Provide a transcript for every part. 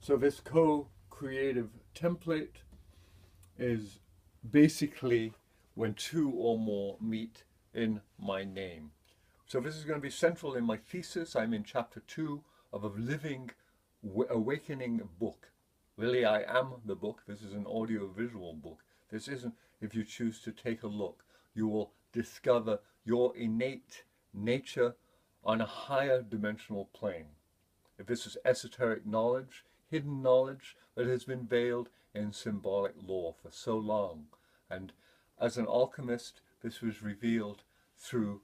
So this co-creative template is basically when two or more meet in my name. So this is going to be central in my thesis. I'm in chapter 2 of a living awakening book. Really, I am the book. This is an audio-visual book. This isn't, if you choose to take a look, you will discover your innate nature on a higher dimensional plane. If this is esoteric knowledge, hidden knowledge that has been veiled in symbolic lore for so long. And as an alchemist, this was revealed through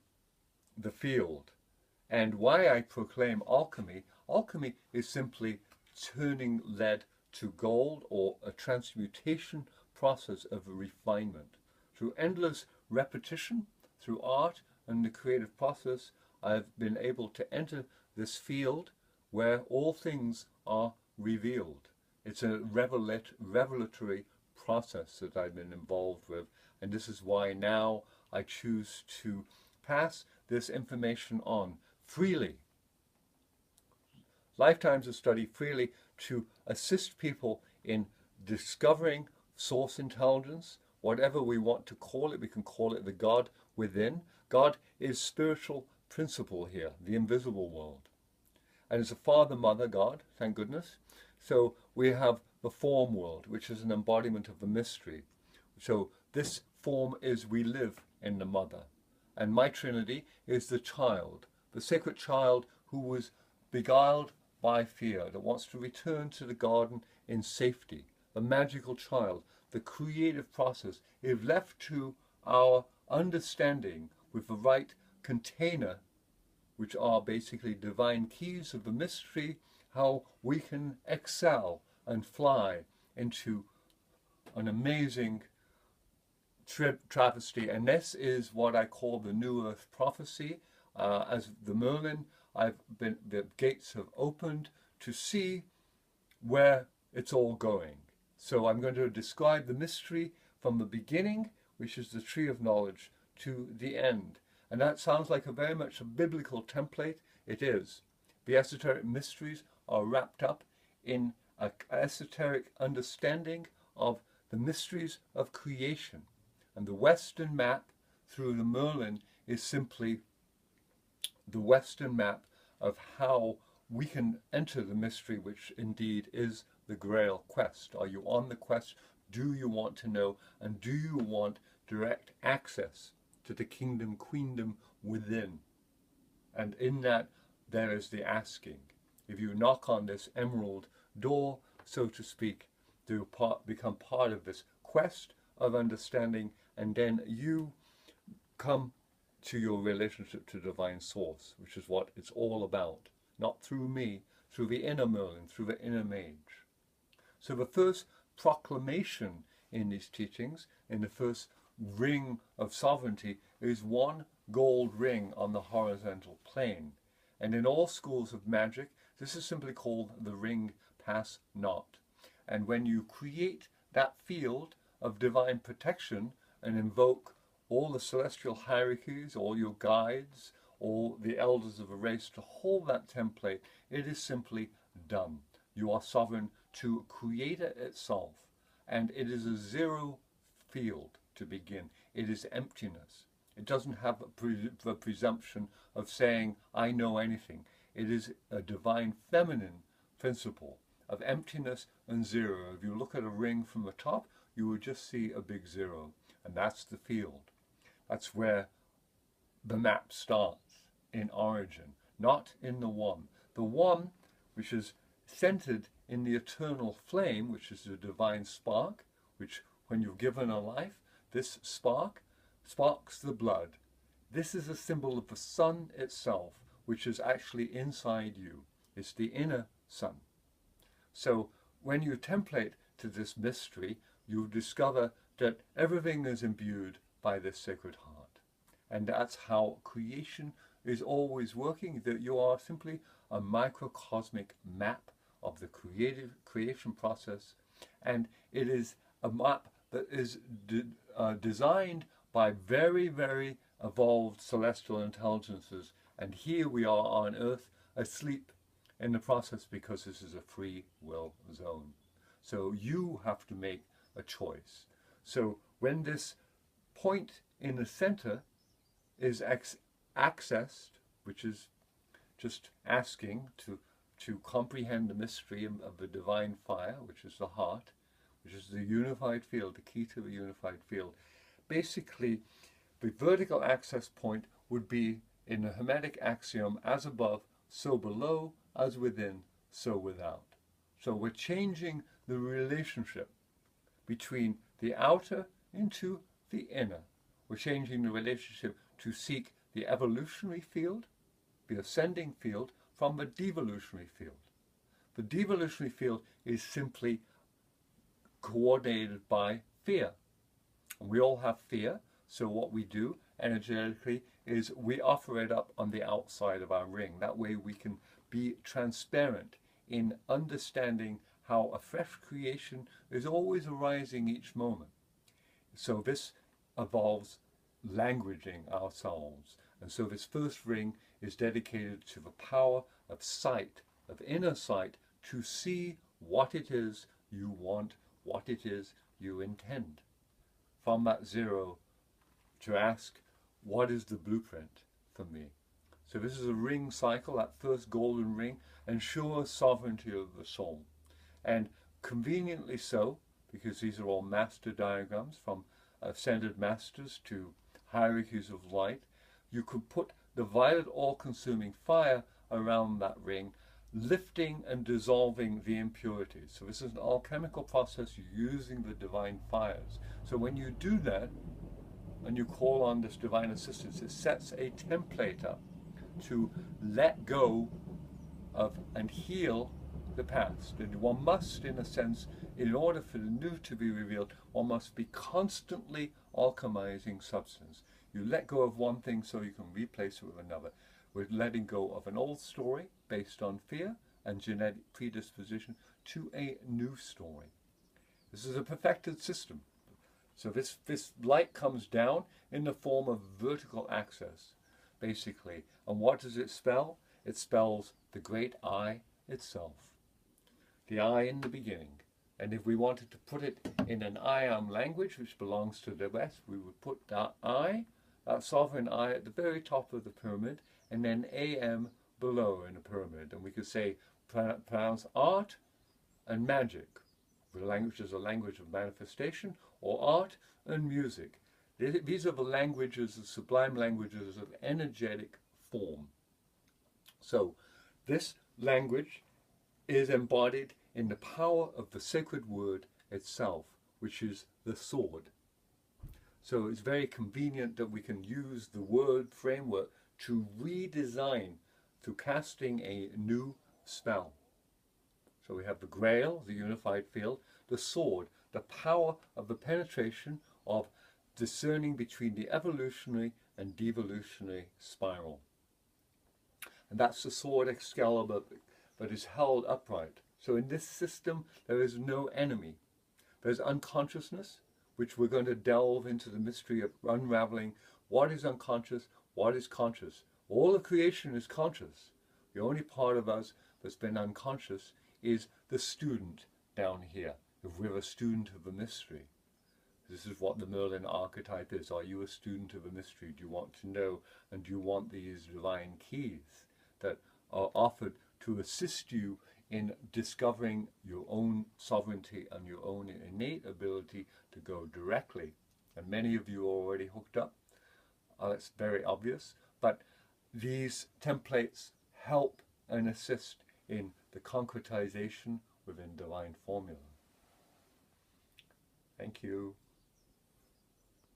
the field. And why I proclaim alchemy, alchemy is simply turning lead to gold, or a transmutation process of refinement. Through endless repetition, through art and the creative process, I've been able to enter this field where all things are revealed. It's a revelatory process that I've been involved with, and this is why now I choose to pass this information on freely. Lifetimes of study freely to assist people in discovering source intelligence, whatever we want to call it. We can call it the God within. God is spiritual principle here, the invisible world. And it's a father, mother, God, thank goodness. So we have the form world, which is an embodiment of the mystery. So this form is we live in the mother. And my Trinity is the child, the sacred child who was beguiled by fear, that wants to return to the garden in safety. The magical child, the creative process, if left to our understanding with the right container, which are basically divine keys of the mystery, how we can excel and fly into an amazing travesty. And this is what I call the New Earth prophecy. As the Merlyn, the gates have opened to see where it's all going. So I'm going to describe the mystery from the beginning, which is the tree of knowledge, to the end. And that sounds like very much a biblical template. It is. The esoteric mysteries are wrapped up in an esoteric understanding of the mysteries of creation. And the Western map through the Merlyn is simply the Western map of how we can enter the mystery, which indeed is the Grail quest. Are you on the quest? Do you want to know? And do you want direct access to the kingdom, queendom within? And in that, there is the asking. If you knock on this emerald door, so to speak, to become part of this quest of understanding, and then you come to your relationship to divine source, which is what it's all about. Not through me, through the inner Merlyn, through the inner mage. So the first proclamation in these teachings, in the first ring of sovereignty, is one gold ring on the horizontal plane. And in all schools of magic, this is simply called the ring pass not. And when you create that field of divine protection and invoke all the celestial hierarchies, all your guides, all the elders of a race to hold that template, it is simply done. You are sovereign to creator itself. And it is a zero field to begin. It is emptiness. It doesn't have the presumption of saying, I know anything. It is a divine feminine principle of emptiness and zero. If you look at a ring from the top, you will just see a big zero. And that's the field. That's where the map starts, in origin, not in the one. The one, which is centered in the eternal flame, which is the divine spark, which when you're given a life, this spark sparks the blood. This is a symbol of the sun itself, which is actually inside you. It's the inner sun. So when you template to this mystery, you discover that everything is imbued by this sacred heart. And that's how creation is always working, that you are simply a microcosmic map of the creation process. And it is a map that is designed by very, very evolved celestial intelligences. And here we are on Earth, asleep in the process because this is a free will zone. So you have to make a choice. So when this point in the center is accessed, which is just asking to comprehend the mystery of the divine fire, which is the heart, which is the unified field, the key to the unified field. Basically, the vertical access point would be in the Hermetic axiom, as above, so below, as within, so without. So we're changing the relationship between the outer into the inner. We're changing the relationship to seek the evolutionary field, the ascending field, from the devolutionary field. The devolutionary field is simply coordinated by fear. And we all have fear, so what we do energetically is we offer it up on the outside of our ring. That way we can be transparent in understanding how a fresh creation is always arising each moment. So this involves languaging ourselves. And so this first ring is dedicated to the power of sight, of inner sight, to see what it is you want, what it is you intend. From that zero, to ask, what is the blueprint for me? So this is a ring cycle, that first golden ring, ensures sovereignty of the soul. And conveniently so, because these are all master diagrams from ascended masters to hierarchies of light, you could put the violet all-consuming fire around that ring, lifting and dissolving the impurities. So this is an alchemical process using the divine fires. So when you do that, and you call on this divine assistance, it sets a template up to let go of and heal the past. And one must, in a sense, in order for the new to be revealed, one must be constantly alchemizing substance. You let go of one thing so you can replace it with another. We're letting go of an old story based on fear and genetic predisposition to a new story. This is a perfected system. So this light comes down in the form of vertical access, basically. And what does it spell? It spells the great I itself. The I in the beginning. And if we wanted to put it in an I am language, which belongs to the West, we would put that I, that sovereign I, at the very top of the pyramid, and then AM below in the pyramid. And we could say, pronounce art and magic. The language is a language of manifestation, or art and music. These are the languages, the sublime languages of energetic form. So this language is embodied in the power of the sacred word itself, which is the sword. So it's very convenient that we can use the word framework to redesign through casting a new spell. So we have the grail, the unified field, the sword, the power of the penetration of discerning between the evolutionary and devolutionary spiral. And that's the sword Excalibur that is held upright. So in this system, there is no enemy. There's unconsciousness, which we're going to delve into the mystery of unraveling what is unconscious, what is conscious. All of creation is conscious. The only part of us that's been unconscious is the student down here. If we're a student of a mystery. This is what the Merlyn archetype is. Are you a student of a mystery? Do you want to know, and do you want these divine keys that are offered to assist you in discovering your own sovereignty and your own innate ability to go directly? And many of you are already hooked up. It's very obvious. But these templates help and assist in the concretization within divine formula. Thank you.